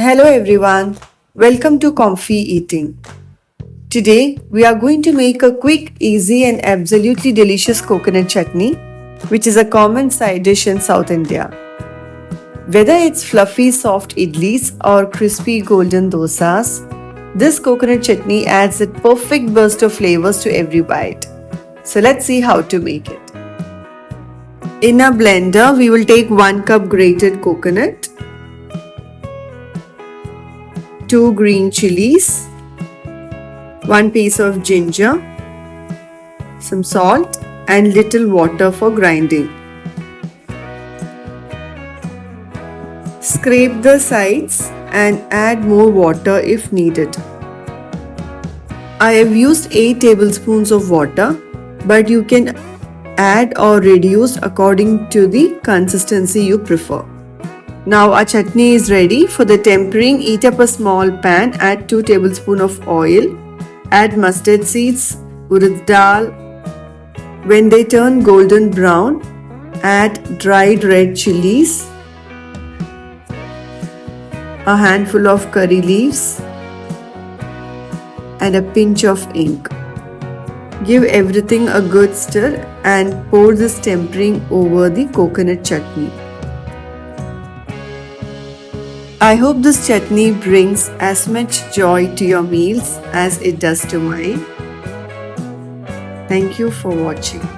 Hello everyone, welcome to ComfyEating. Today we are going to make a quick, easy and absolutely delicious coconut chutney, which is a common side dish in South India. Whether it's fluffy soft idlis or crispy golden dosas, this coconut chutney adds a perfect burst of flavors to every bite. So let's see how to make it. In a blender, we will take 1 cup grated coconut, 2 green chilies, 1 piece of ginger, some salt and little water for grinding. Scrape the sides and add more water if needed. I have used 8 tablespoons of water, but you can add or reduce according to the consistency you prefer. Now our chutney is ready. For the tempering, heat up a small pan, add 2 tablespoons of oil, add mustard seeds, urad dal. When they turn golden brown, add dried red chilies, a handful of curry leaves and a pinch of ink. Give everything a good stir and pour this tempering over the coconut chutney. I hope this chutney brings as much joy to your meals as it does to mine. Thank you for watching.